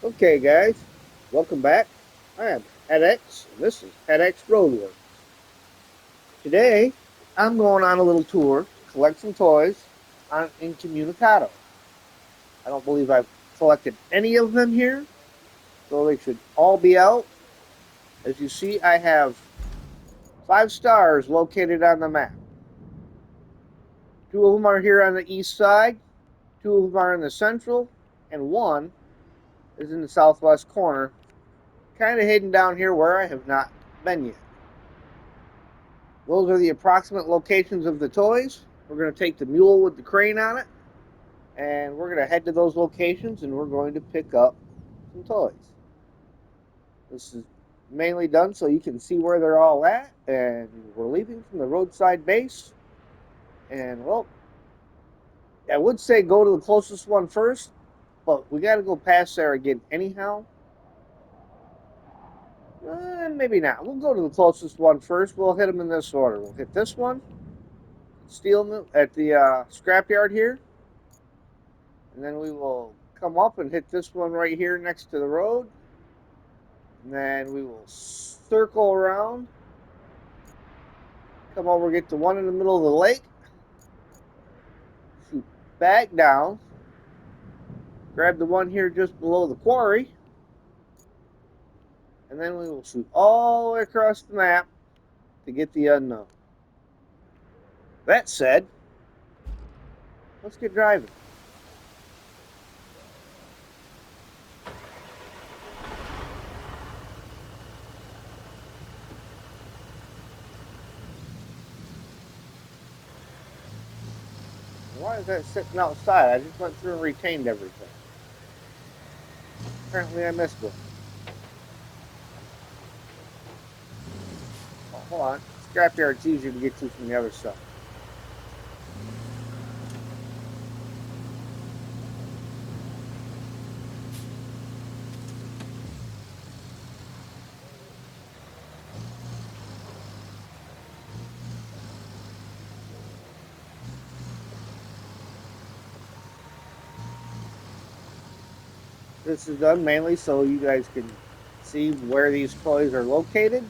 Okay, guys, welcome back. I am HeadX, and this is HeadX Roadworks. Today, I'm going on a little tour to collect some toys on Incommunicado. I don't believe I've collected any of them here, so they should all be out. As you see, I have 5 stars located on the map. 2 of them are here on the east side, 2 of them are in the central, and 1 is in the southwest corner, kind of hidden down here where I have not been yet. Those are the approximate locations of the toys. We're going to take the mule with the crane on it, and we're going to head to those locations, and we're going to pick up some toys. This is mainly done so you can see where they're all at, and we're leaving from the roadside base. And, well, I would say go to the closest one first, but we got to go past there again anyhow. Maybe not. We'll go to the closest one first. We'll hit them in this order. We'll hit this one, steal them at the scrapyard here. And then we will come up and hit this one right here next to the road. And then we will circle around. Come over, get the one in the middle of the lake. Shoot back down. Grab the one here just below the quarry. And then we will shoot all the way across the map to get the unknown. That said, let's get driving. Why is that sitting outside? I just went through and retained everything. Apparently I missed one. Oh, hold on. Scrapyard's easier to get to from the other side. This is done mainly so you guys can see where these toys are located,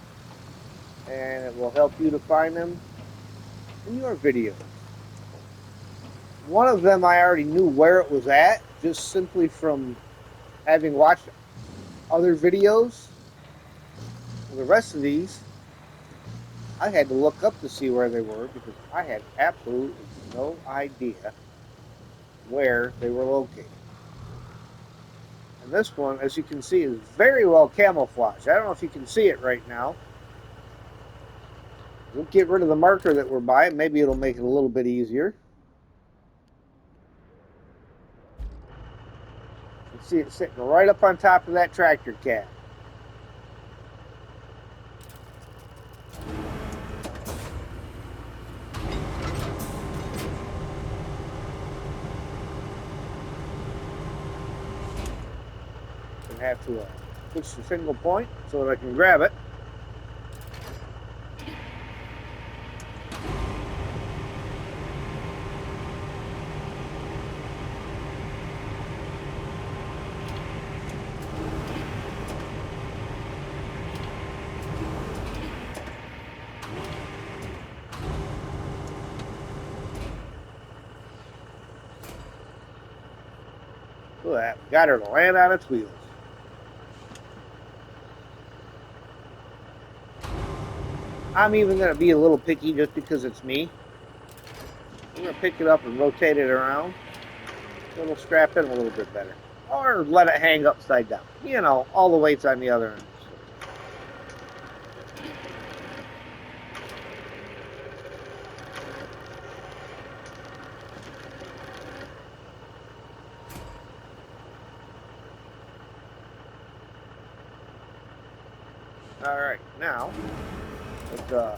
and it will help you to find them in your videos. One of them I already knew where it was at, just simply from having watched other videos. The rest of these, I had to look up to see where they were because I had absolutely no idea where they were located. And this one, as you can see, is very well camouflaged. I don't know if you can see it right now. We'll get rid of the marker that we're by. Maybe it'll make it a little bit easier. You can see it sitting right up on top of that tractor cab. And have to push the single point so that I can grab it. Look at that. Got her to land on its wheels. I'm even going to be a little picky just because it's me. I'm going to pick it up and rotate it around. So it'll strap in a little bit better. Or let it hang upside down. You know, all the weight's on the other end. Alright, now, let's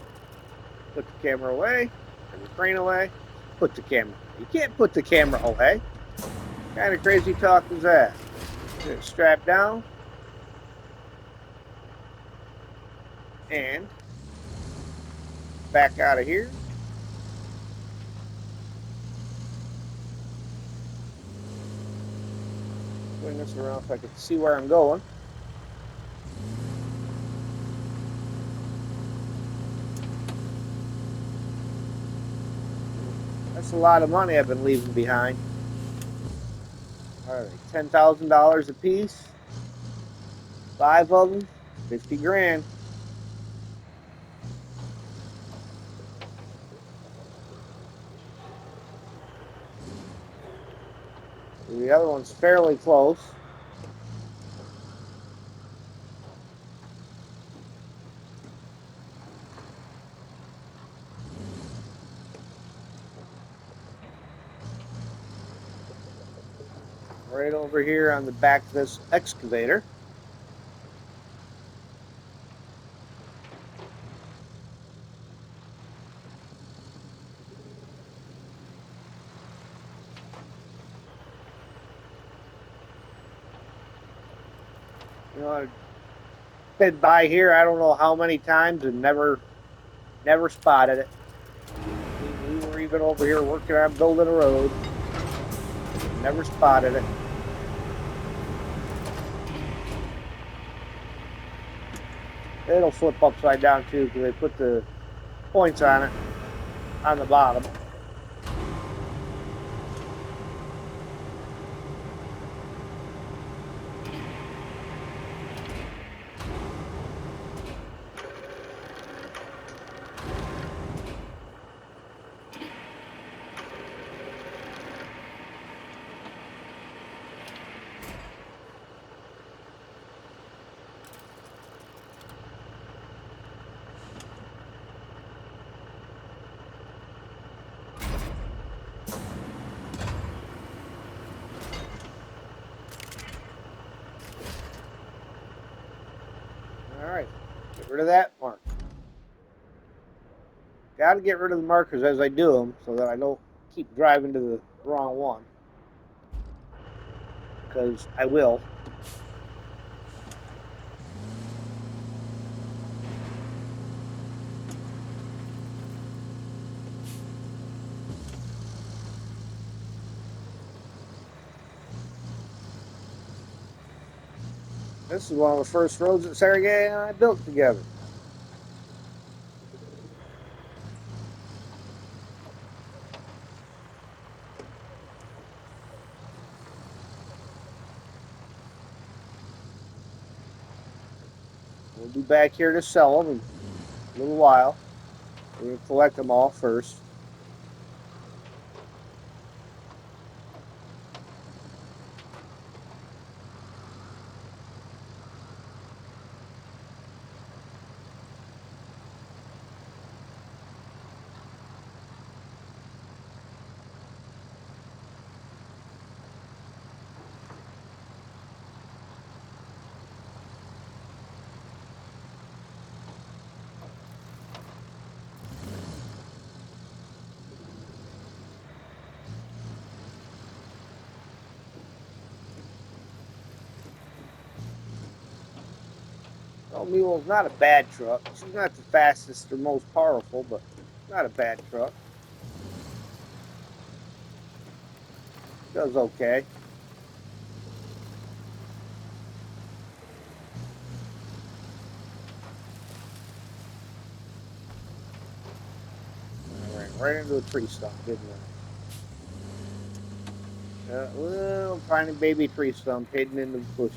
put the camera away, and the crane away, put the camera. You can't put the camera away. What kind of crazy talk is that? Get it strapped down, and back out of here. Swing this around so I can see where I'm going. That's a lot of money I've been leaving behind. All right, $10,000 a piece. 5 of them, 50 grand. The other one's fairly close. Right over here on the back of this excavator. You know, I've been by here I don't know how many times and never spotted it. We were even over here working on building a road. Never spotted it. It'll flip upside down too because they put the points on it on the bottom. All right, get rid of that mark. Got to get rid of the markers as I do them so that I don't keep driving to the wrong one. Because I will. This is one of the first roads that Sergey and I built together. We'll be back here to sell them in a little while. We're going to collect them all first. Oh, Mule's not a bad truck. She's not the fastest or most powerful, but not a bad truck. Does okay. I ran right into a tree stump, didn't I? Little tiny baby tree stump hidden in the bushes.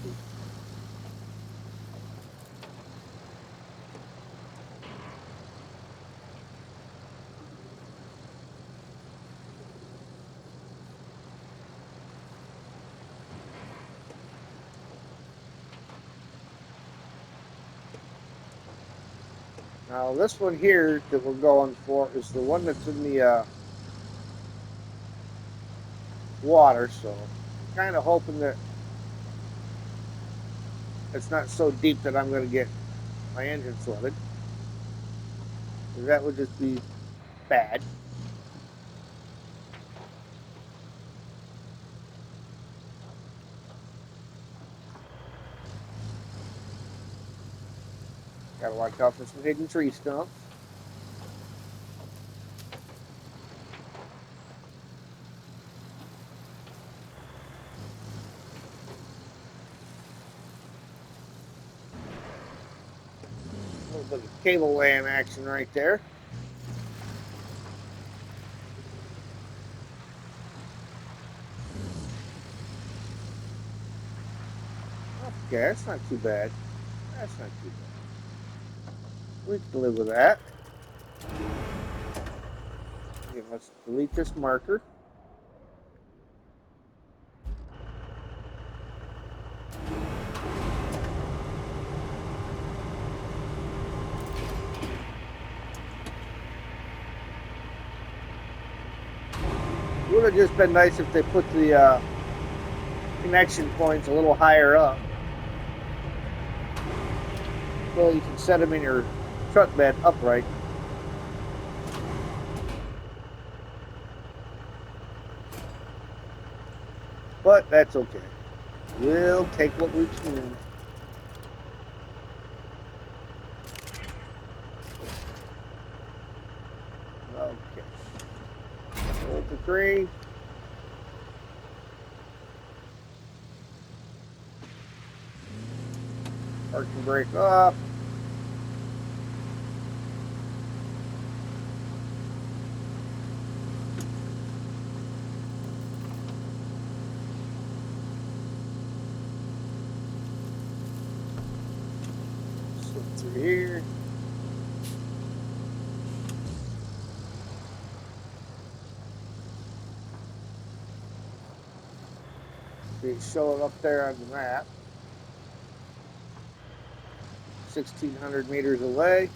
Now this one here that we're going for is the one that's in the water, so I'm kind of hoping that it's not so deep that I'm going to get my engine flooded. That would just be bad. Gotta watch out for some hidden tree stumps. bit of cable LAN action right there. Okay, that's not too bad. That's not too bad. We can live with that. Okay, let's delete this marker. It would have just been nice if they put the connection points a little higher up, so you can set them in your truck bed upright. But that's okay. We'll take what we can. Okay. Hold the 3. Parking brake off. Slip through here. Show it up there on the map. 1,600 meters away.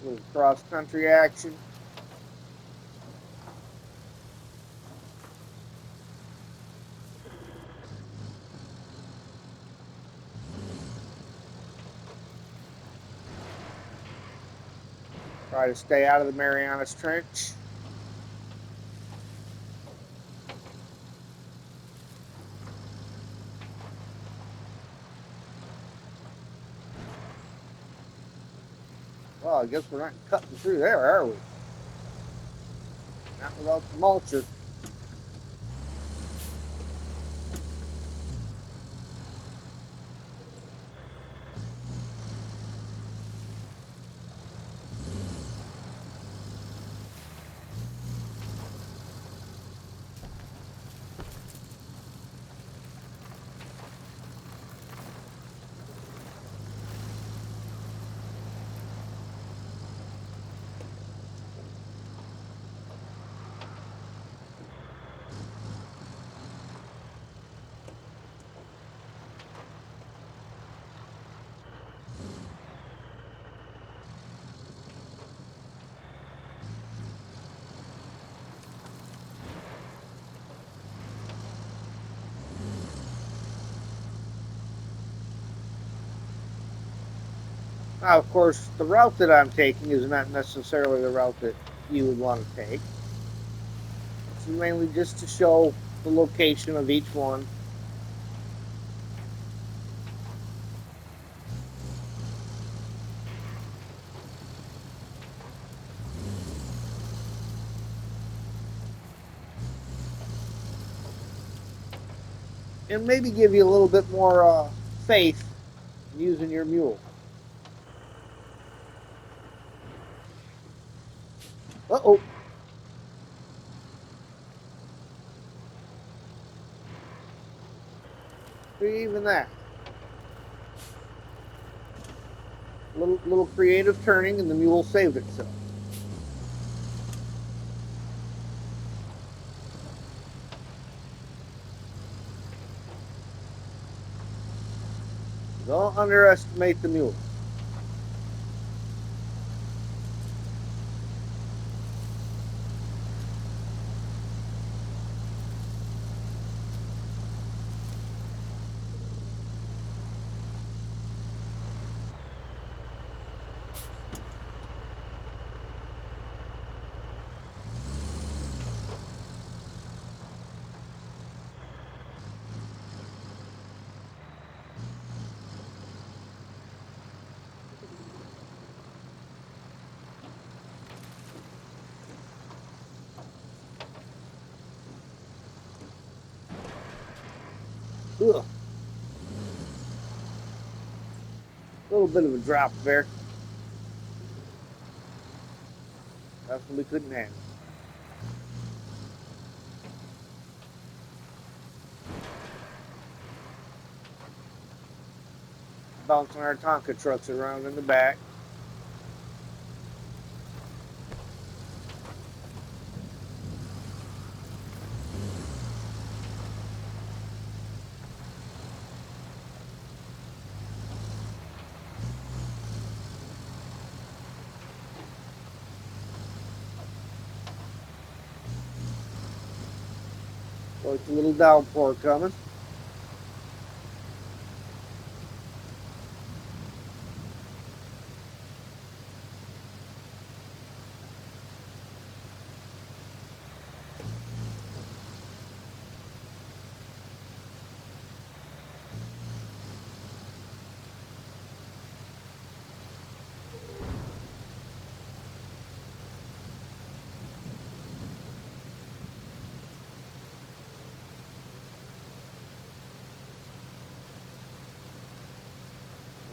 A little cross-country action. Try to stay out of the Marianas Trench. Well, I guess we're not cutting through there, are we? Not without the mulcher. Now, of course, the route that I'm taking is not necessarily the route that you would want to take. It's mainly just to show the location of each one. And maybe give you a little bit more faith in using your mule. Uh-oh. Even that. Little creative turning and the mule saved itself. Don't underestimate the mule. Ugh, a little bit of a drop there. That's what we couldn't handle. Bouncing our Tonka trucks around in the back. So it's a little downpour coming.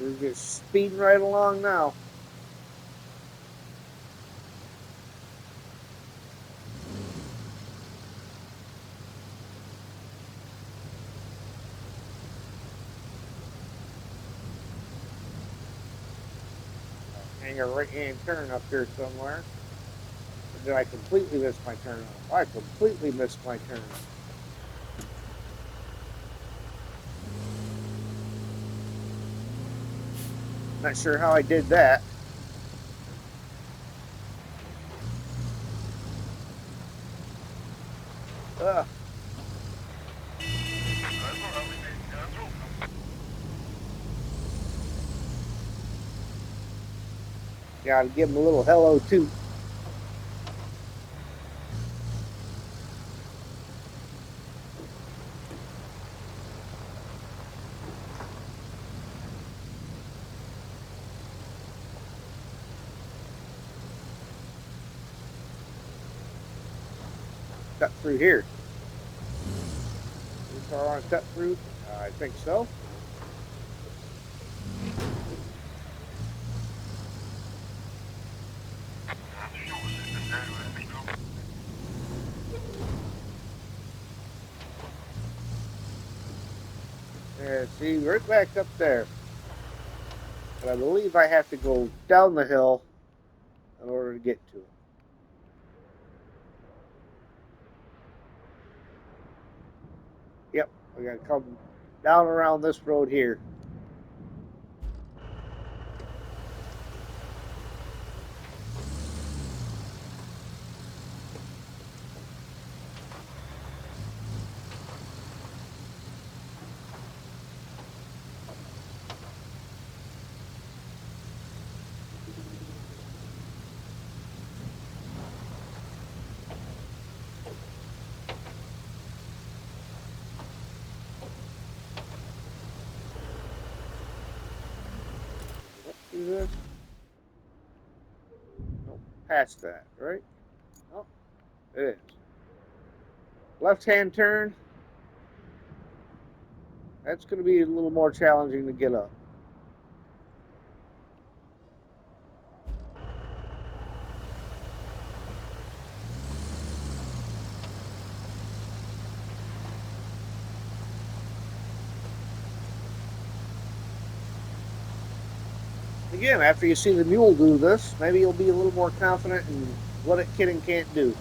We're just speeding right along now. Hang a right-hand turn up here somewhere. Or did I completely miss my turn? I completely missed my turn. Not sure how I did that. Ugh. Gotta give him a little hello too. Cut through here. This car on a cut through? I think so. Yeah, see, right back up there. But I believe I have to go down the hill in order to get to it. Yep, I gotta come down around this road here. See this? Nope, past that, right? Oh, it is. Left-hand turn. That's going to be a little more challenging to get up. Again, after you see the mule do this, maybe you'll be a little more confident in what it can and can't do.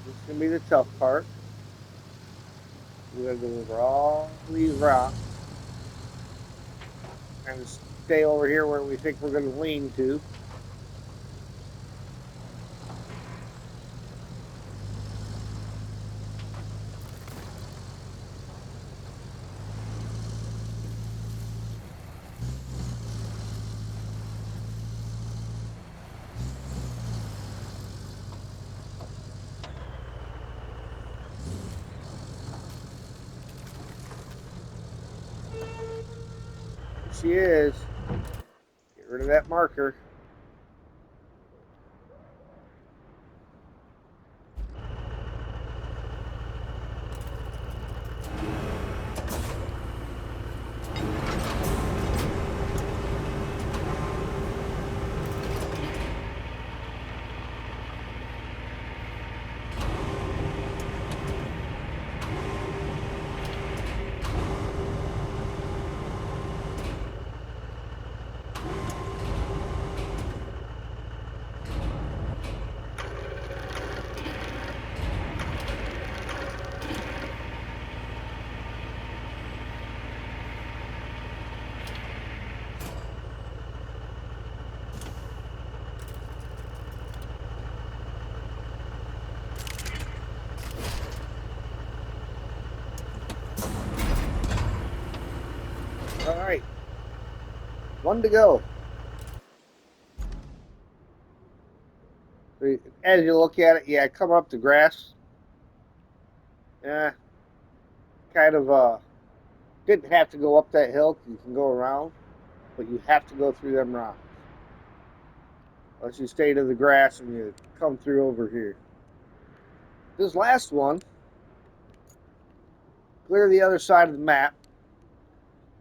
This is going to be the tough part. We're going to go over all these rocks and stay over here where we think we're going to lean to. she is. Get rid of that marker. All right, one to go. As you look at it, yeah, come up the grass. Yeah, kind of didn't have to go up that hill. You can go around, but you have to go through them rocks. Unless you stay to the grass and you come through over here. This last one, clear the other side of the map.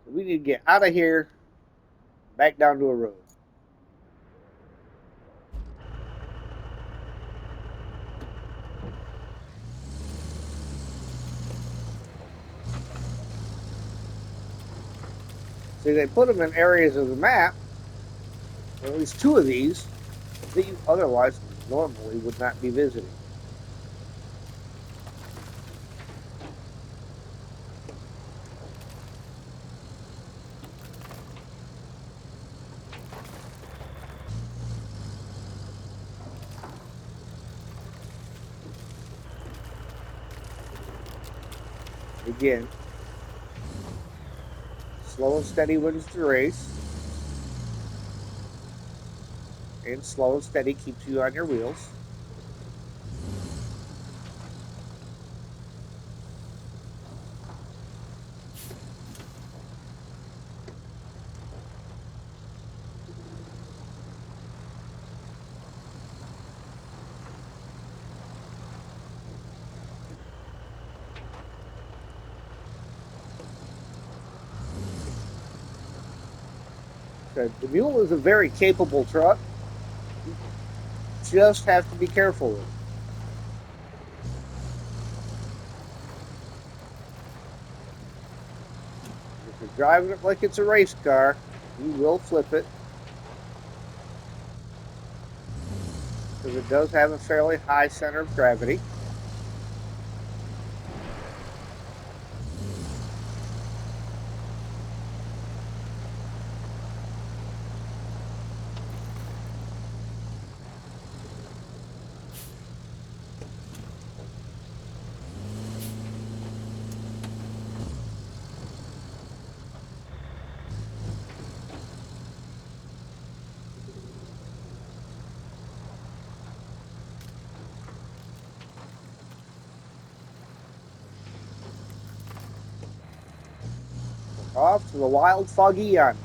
We need to get out of here, back down to a road. See, they put them in areas of the map, or at least two of these, that you otherwise normally would not be visiting. Again, slow and steady wins the race, and slow and steady keeps you on your wheels. The mule is a very capable truck. You just have to be careful with it. If you're driving it like it's a race car, you will flip it. Because it does have a fairly high center of gravity. Off to the wild foggy on.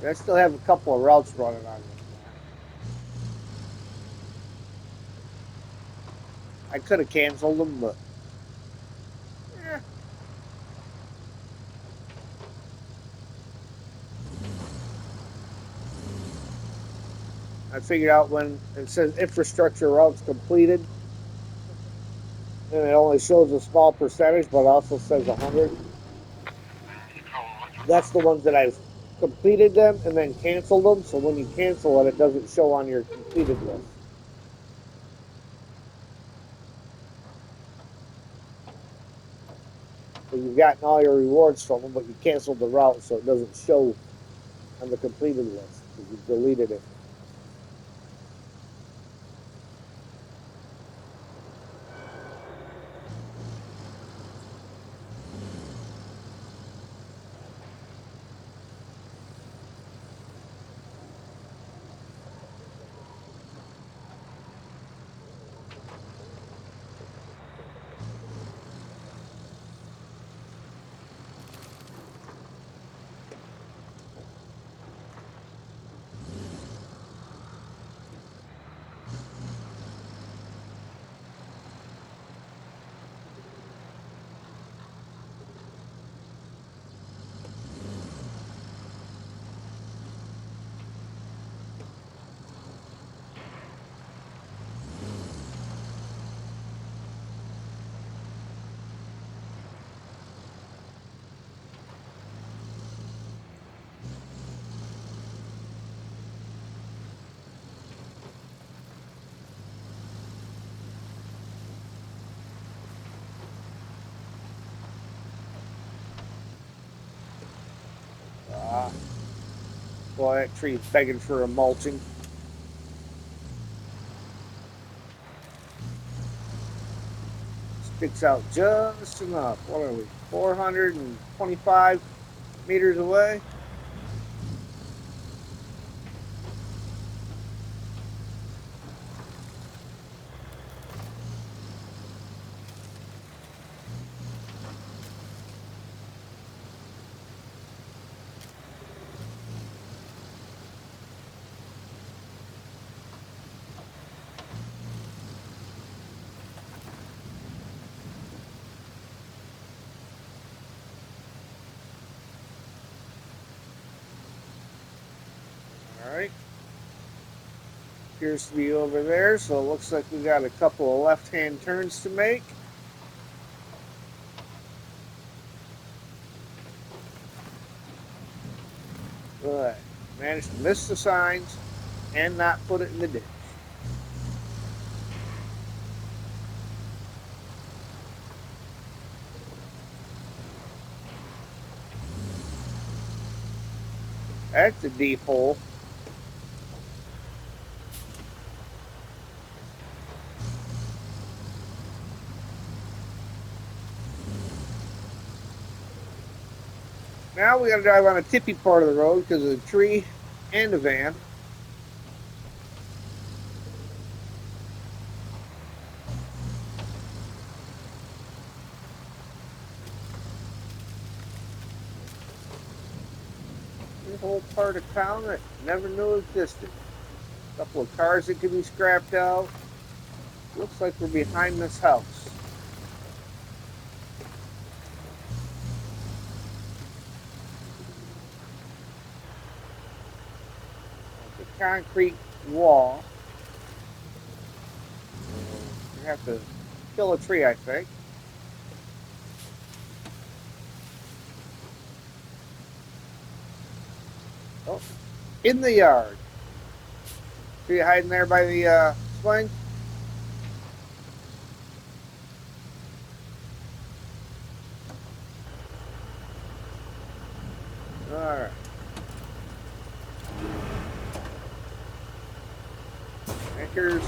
I still have a couple of routes running on this map. I could have canceled them, but I figured out when it says infrastructure routes completed, and it only shows a small percentage, but also says 100. That's the ones that I've completed them and then canceled them. So when you cancel it, it doesn't show on your completed list. So you've gotten all your rewards from them, but you canceled the route, so it doesn't show on the completed list because you deleted it. Boy, that tree's begging for a mulching. Sticks out just enough. What are we? 425 meters away. All right. Appears to be over there, so it looks like we got a couple of left-hand turns to make. Good. Managed to miss the signs and not put it in the ditch. That's a deep hole. Now we got to drive on a tippy part of the road because of the tree and the van. A whole part of town that never knew existed. A couple of cars that could be scrapped out. Looks like we're behind this house. It's a concrete wall. We have to kill a tree, I think. Oh, in the yard. See you hiding there by the swing? Alright. Anchors.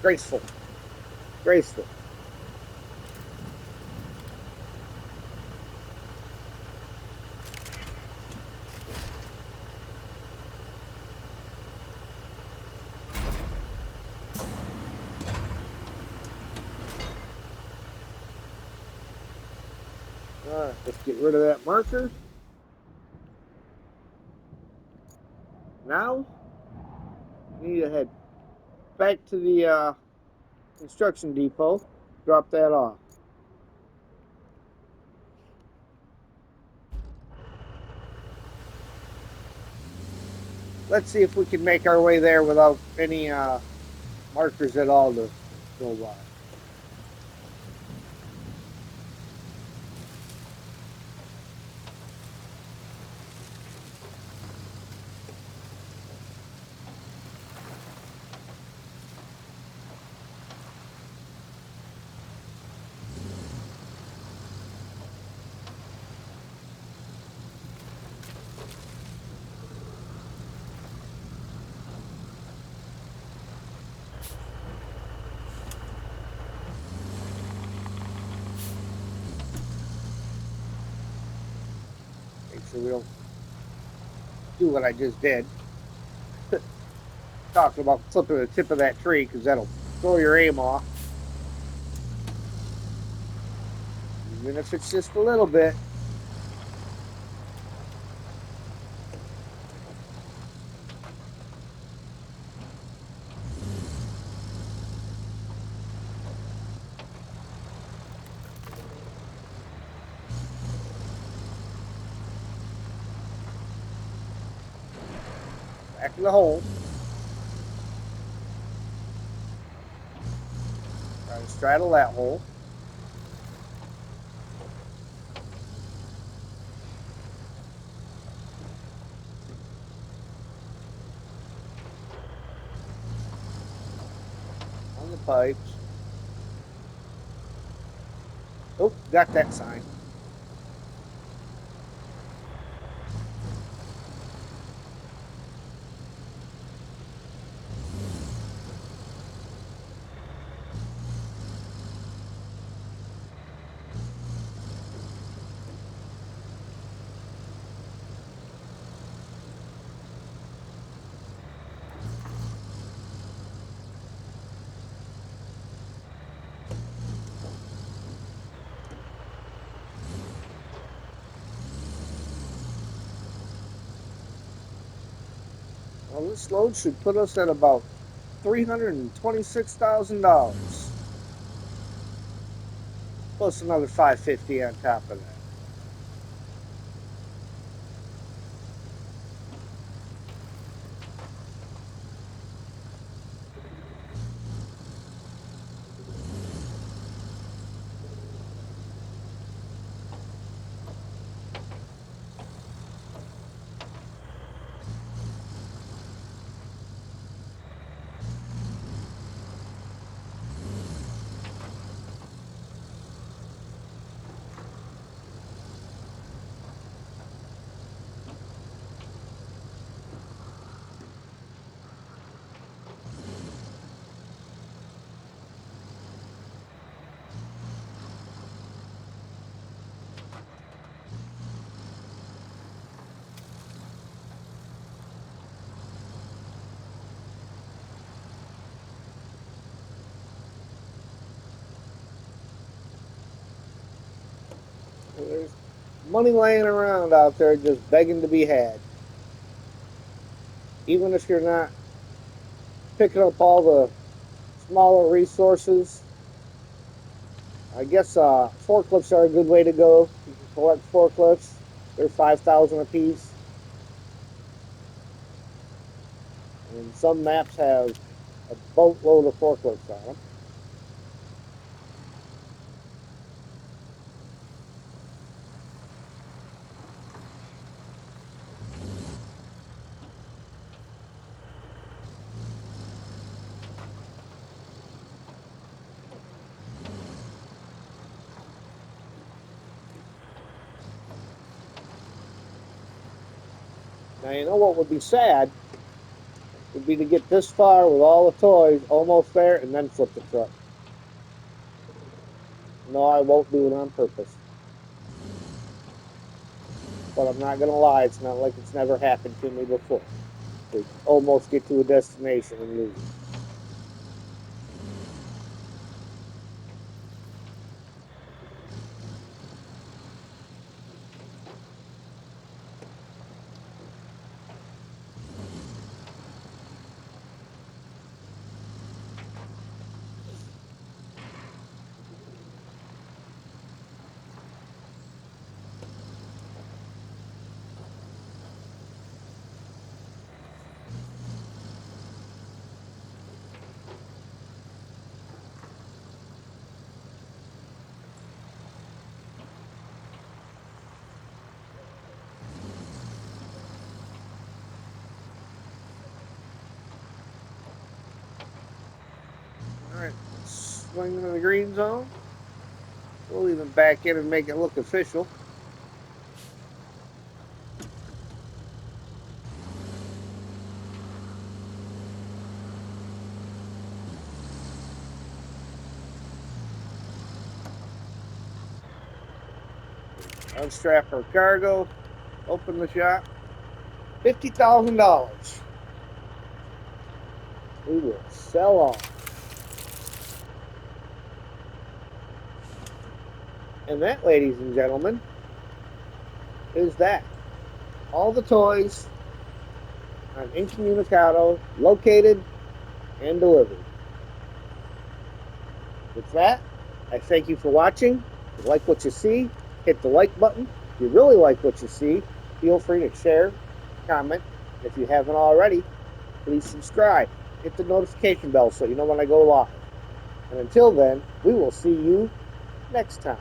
Graceful. Graceful. Let's get rid of that marker. Now, we need to head back to the construction depot, drop that off. Let's see if we can make our way there without any markers at all to go by. Make sure we don't do what I just did. Talking about flipping the tip of that tree because that'll throw your aim off. Even if it's just a little bit. Back in the hole. Try to straddle that hole. On the pipes. Oh, got that sign. Well, this load should put us at about $326,000. Plus another $550 on top of that. There's money laying around out there just begging to be had. Even if you're not picking up all the smaller resources, I guess forklifts are a good way to go. You can collect forklifts. They're 5,000 a piece. And some maps have a boatload of forklifts on them. Now, you know what would be sad? Would be to get this far with all the toys almost there and then flip the truck. No, I won't do it on purpose. But I'm not going to lie, it's not like it's never happened to me before. To almost get to a destination and lose it. Alright, swing into the green zone. We'll even back in and make it look official. Unstrap our cargo. Open the shop. $50,000. We will sell off. And that, ladies and gentlemen, is that. All the toys on Incommunicado, located and delivered. With that, I thank you for watching. If you like what you see, hit the like button. If you really like what you see, feel free to share, comment, If you haven't already, please subscribe. Hit the notification bell so you know when I go live. And until then, we will see you next time.